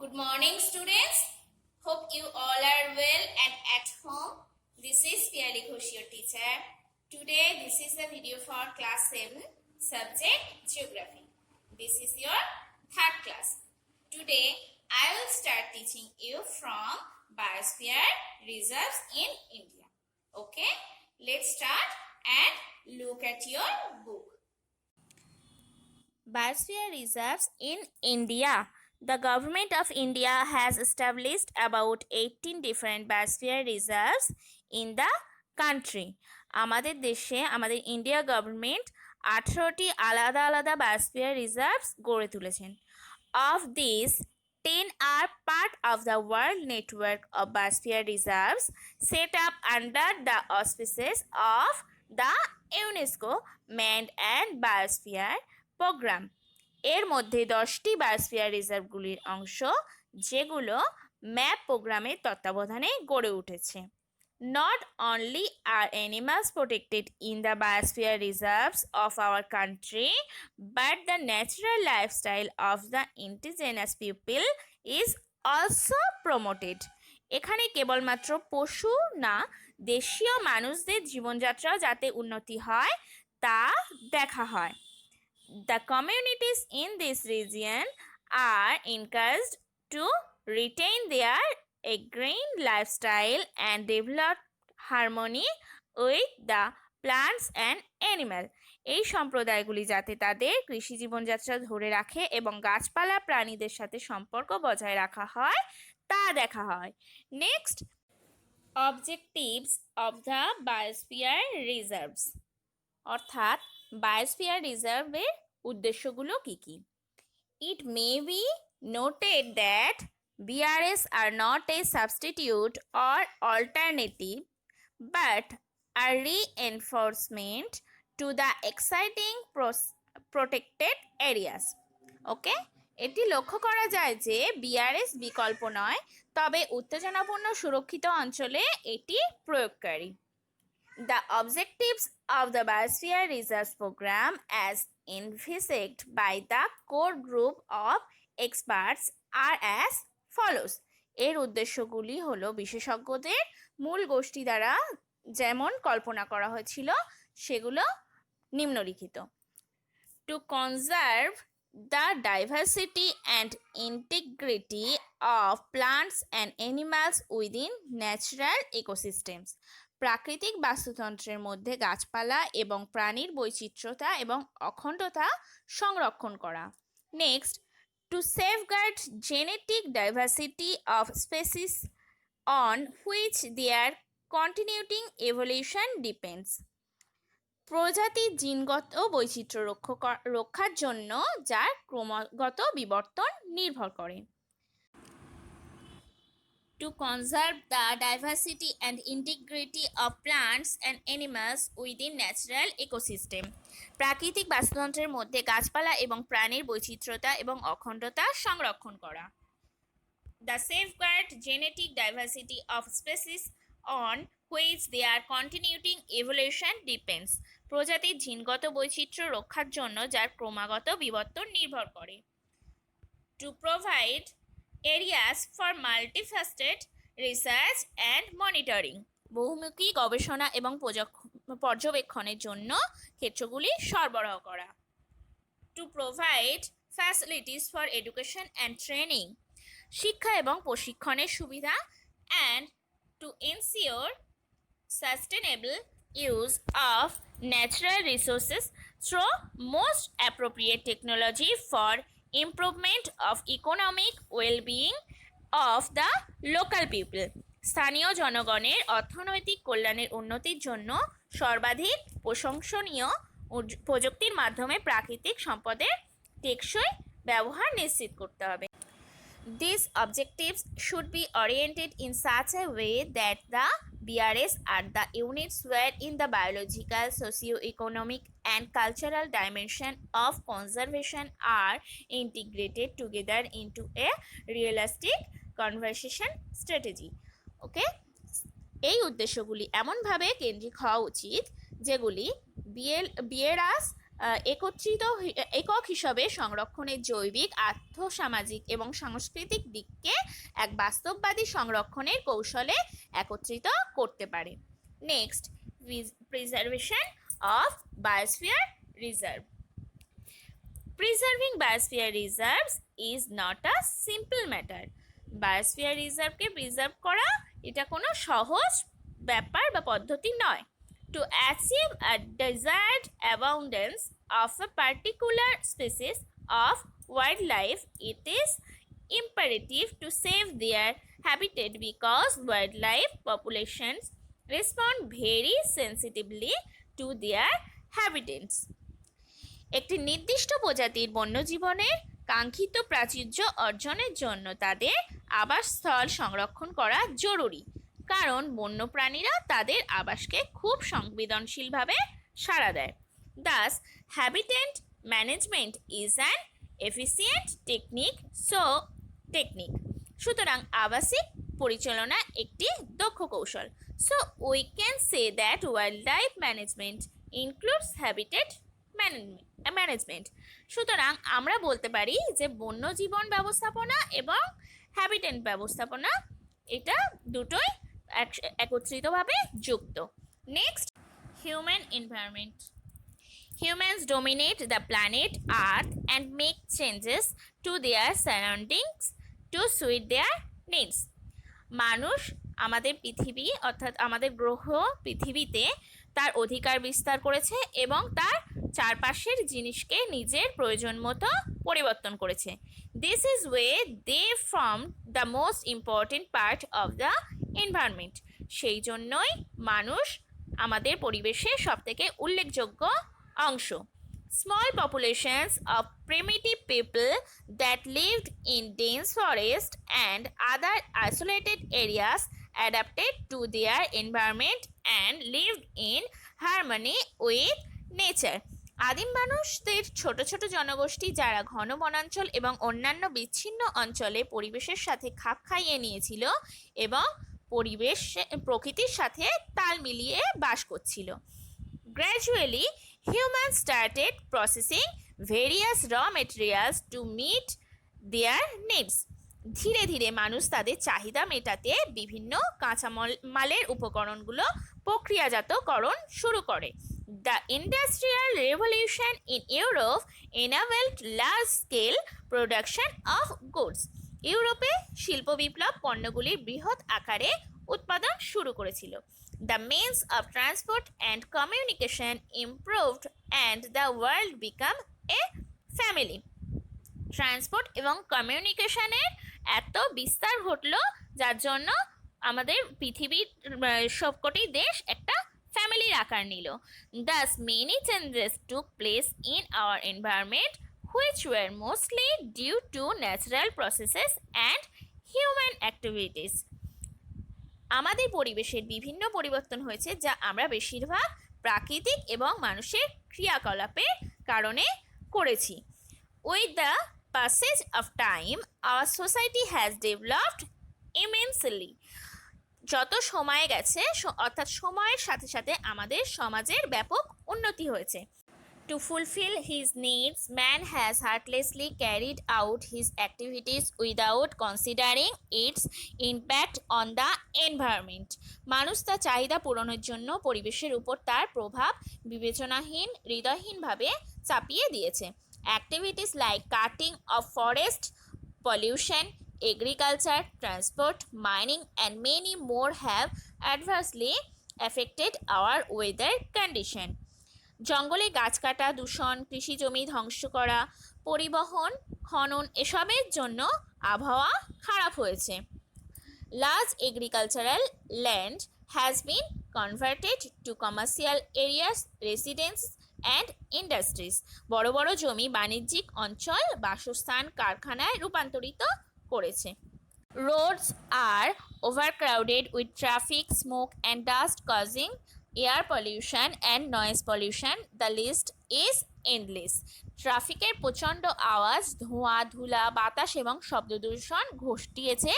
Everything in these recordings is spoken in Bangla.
Good morning, students. Hope you all are well and at home. This is Piyali Ghosh, your teacher. Today, this is a video for class 7, subject Geography. This is your third class. Today, I will start teaching you from biosphere reserves in India. Okay, let's start and look at your book. Biosphere reserves in India. The government of India has established about 18 different biosphere reserves in the country. আমাদের দেশে আমাদের ইন্ডিয়া গভর্নমেন্ট 18টি আলাদা আলাদা বায়োস্ফিয়ার রিজার্ভস গড়ে তুলেছেন। Of these, 10 are part of the World Network of Biosphere Reserves set up under the auspices of the UNESCO Manned and Biosphere programme. এর মধ্যে 10টি বায়োস্ফিয়ার রিজার্ভগুলির অংশ যেগুলো ম্যাপ প্রোগ্রামের তত্ত্বাবধানে গড়ে উঠেছে। Not only are animals protected in the biosphere reserves of our country, but the natural lifestyle of the indigenous people is also promoted. এখানে কেবলমাত্র পশু না, দেশীয় মানুষদের জীবনযাত্রাও যাতে উন্নতি হয় তা দেখা হয়। The communities in this region are encouraged to retain their agrarian lifestyle and develop harmony with the plants and animals. এই সম্প্রদায়গুলি যাতে তাদের কৃষি জীবনযাত্রা ধরে রাখে এবং গাছপালা প্রাণীদের সাথে সম্পর্ক বজায় রাখা হয় তা দেখা হয়। Next, objectives of the biosphere reserves, অর্থাৎ বায়োস্ফিয়ার রিজার্ভের উদ্দেশ্যগুলো কি কি? It may be noted that BRS are not a substitute or alternative but a reinforcement to the exciting protected areas. ওকে, এটি লক্ষ্য করা যায় যে বিআরএস বিকল্প নয়, তবে উত্তেজনাপূর্ণ সুরক্ষিত অঞ্চলে এটি প্রয়োগকারী। The objectives of the Biosphere Reserves Program as envisaged by the core group of experts are as follows. এর উদ্দেশ্যগুলি হলো বিশেষজ্ঞদের মূল গোষ্ঠী দ্বারা যেমন কল্পনা করা হয়েছিল সেগুলো নিম্নলিখিত। To conserve the diversity and integrity of plants and animals within natural ecosystems. প্রাকৃতিক বাস্তুতন্ত্রের মধ্যে গাছপালা এবং প্রাণীর বৈচিত্র্যতা এবং অখণ্ডতা সংরক্ষণ করা। Next, to safeguard genetic diversity of species on which their continuing evolution depends. প্রজাতির জিনগত বৈচিত্র্য রক্ষার জন্য যার ক্রমাগত বিবর্তন নির্ভর করে। To conserve the diversity and integrity of plants and animals within natural ecosystem. প্রাকৃতিক বাস্তুতন্ত্রের মধ্যে গাছপালা এবং প্রাণীর বৈচিত্র্যতা এবং অখণ্ডতা সংরক্ষণ করা। The safeguard genetic diversity of species on which their continuing evolution depends. প্রজাতির জিনগত বৈচিত্র্য রক্ষার জন্য যার ক্রমাগত বিবর্তন নির্ভর করে। To provide areas for multifaceted research and monitoring. বহুমুখী গবেষণা এবং পর্যবেক্ষণের জন্য ক্ষেত্রগুলি সরবরাহ করা। To provide facilities for education and training. শিক্ষা এবং প্রশিক্ষণের সুবিধা and to ensure sustainable use of natural resources through most appropriate technology for improvement of economic well-being of the local people. স্থানীয় জনগণের অর্থনৈতিক কল্যাণের উন্নতির জন্য সর্বাধিক প্রশংসনীয় প্রযুক্তির মাধ্যমে প্রাকৃতিক সম্পদের টেকসই ব্যবহার নিশ্চিত করতে হবে। These objectives should be oriented in such a way that the BRS are the units wherein the biological, socio-economic and cultural dimension of conservation are integrated together into a realistic conservation strategy. ওকে, এই উদ্দেশ্যগুলি এমনভাবে কেন্দ্রিক হওয়া উচিত যেগুলি বিএরএস একক হিসাবে সংরক্ষণের জৈবিক, আর্থসামাজিক এবং সাংস্কৃতিক দিককে এক বাস্তববাদী সংরক্ষণের কৌশলে একত্রিত করতে পারে। Next, preservation of biosphere reserve. Preserving biosphere reserves is not a simple matter. Biosphere রিজার্ভকে প্রিজার্ভ করা এটা কোনো সহজ ব্যাপার বা পদ্ধতি নয়। To achieve a desired abundance of a particular species of wildlife, it is imperative to save their habitat because wildlife populations respond very sensitively to their habitats. একটি নির্দিষ্ট প্রজাতির বন্যজীবনের কাঙ্ক্ষিত প্রাচুর্য অর্জনের জন্য তাদের আবাসস্থল সংরক্ষণ করা জরুরি, কারণ বন্যপ্রাণীরা তাদের আবাসকে খুব সংবেদনশীলভাবে সাড়া দেয়। Thus, habitat management is an efficient technique. সুতরাং আবাসিক পরিচালনা একটি দক্ষ কৌশল। So, we can say that wildlife management includes habitat management. সুতরাং আমরা বলতে পারি যে বন্যজীবন ব্যবস্থাপনা এবং হ্যাবিটেট ব্যবস্থাপনা এটা দুটোই একত্রিতভাবে যুক্ত। Next, human environment. Humans dominate the planet Earth and make changes to their surroundings to suit their needs. মানুষ আমাদের পৃথিবী অর্থাৎ আমাদের গ্রহ পৃথিবীতে তার অধিকার বিস্তার করেছে এবং তার চারপাশের জিনিসকে নিজের প্রয়োজন মতো পরিবর্তন করেছে। This is way they form the most important part of the environment. সেই জন্যই মানুষ আমাদের পরিবেশের সবথেকে উল্লেখযোগ্য অংশ। Small populations of primitive people that lived in dense forest and other isolated areas adapted to their environment and lived in harmony with nature. আদিম মানুষদের ছোট ছোট জনগোষ্ঠী যারা ঘন বনাঞ্চল এবং অন্যান্য বিচ্ছিন্ন অঞ্চলে পরিবেশের সাথে খাপ খাইয়ে নিয়েছিল এবং প্রকৃতির সাথে তাল মিলিয়ে বাস করছিল। Gradually, humans started processing various raw materials to meet their needs. ধীরে ধীরে মানুষ তাদের চাহিদা মেটাতে বিভিন্ন কাঁচামালের উপকরণগুলো প্রক্রিয়াজাতকরণ শুরু করে। The Industrial Revolution in Europe enabled large-scale production of goods. ইউরোপে শিল্প বিপ্লব পণ্যগুলির বৃহৎ আকারে উৎপাদন শুরু করেছিল। The means of transport and communication improved and the world became a family. Transport এবং কমিউনিকেশনের এত বিস্তার ঘটলো যার জন্য আমাদের পৃথিবীর সবকটি দেশ একটা ফ্যামিলির আকার নিল। Thus, many changes took place in our environment which were mostly due to natural processes and human activities. আমাদের পরিবেশের বিভিন্ন পরিবর্তন হয়েছে যা আমরা বেশিরভাগ প্রাকৃতিক এবং মানুষের ক্রিয়াকলাপের কারণে করেছি। With the passage of time, our society has developed immensely. যত সময় গেছে অর্থাৎ সময়ের সাথে সাথে আমাদের সমাজের ব্যাপক উন্নতি হয়েছে। To fulfill his needs, man has heartlessly carried out his activities without considering its impact on the environment. মানুষ তার চাহিদা পূরণের জন্য পরিবেশের উপর তার প্রভাব হৃদয়হীনভাবে চাপিয়ে দিয়েছে। Activities like cutting of forest, pollution, agriculture, transport, mining, and many more have adversely affected our weather condition. জঙ্গলে গাছ কাটা, দূষণ, কৃষি জমি ধ্বংস করা, পরিবহন, খনন এসবের জন্য আবহাওয়া খারাপ হয়েছে। Large agricultural land has been converted to commercial areas, residence and industries. বড় বড় জমি বাণিজ্যিক অঞ্চল, বাসস্থান, কারখানায় রূপান্তরিত করেছে। Roads are overcrowded with traffic, smoke and dust causing air pollution and noise pollution. The list is endless. ট্রাফিকের প্রচণ্ড আওয়াজ, ধোঁয়া, ধুলা, বাতাস এবং শব্দ দূষণ ঘটিয়েছে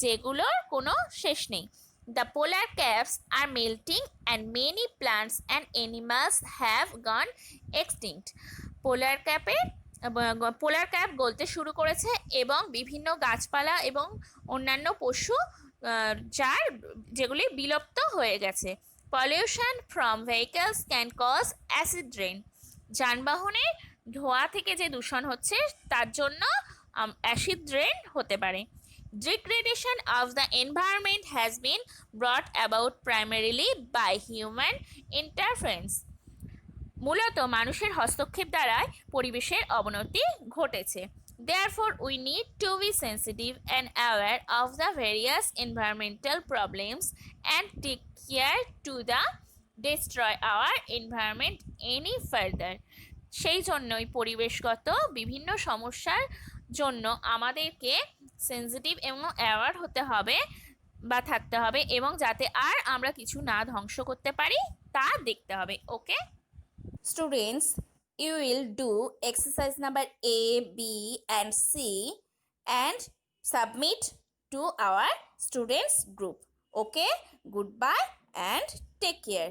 যেগুলোর কোনো শেষ নেই। The polar caps are melting and many plants and animals have gone extinct. Polar cap গলতে শুরু করেছে এবং বিভিন্ন গাছপালা এবং অন্যান্য পশু যেগুলি বিলুপ্ত হয়ে গেছে। Pollution from vehicles can cause acid rain. যানবাহনের ধোঁয়া থেকে যে দূষণ হচ্ছে তার জন্য অ্যাসিড রেন হতে পারে। Degradation of the environment has been brought about primarily by human interference. মূলত মানুষের হস্তক্ষেপ দ্বারাই পরিবেশের অবনতি ঘটেছে। Therefore, we need to be sensitive and aware of the various environmental problems and take care to the destroy our environment any further. সেই জন্যই পরিবেশগত বিভিন্ন সমস্যার জন্য আমাদেরকে সেন্সিটিভ এবং অ্যাওয়ার হতে হবে বা থাকতে হবে, এবং যাতে আর আমরা কিছু না ধ্বংস করতে পারি তা দেখতে হবে। ওকে students, you will do exercise number A, B and C and submit to our students group. Okay, goodbye and take care.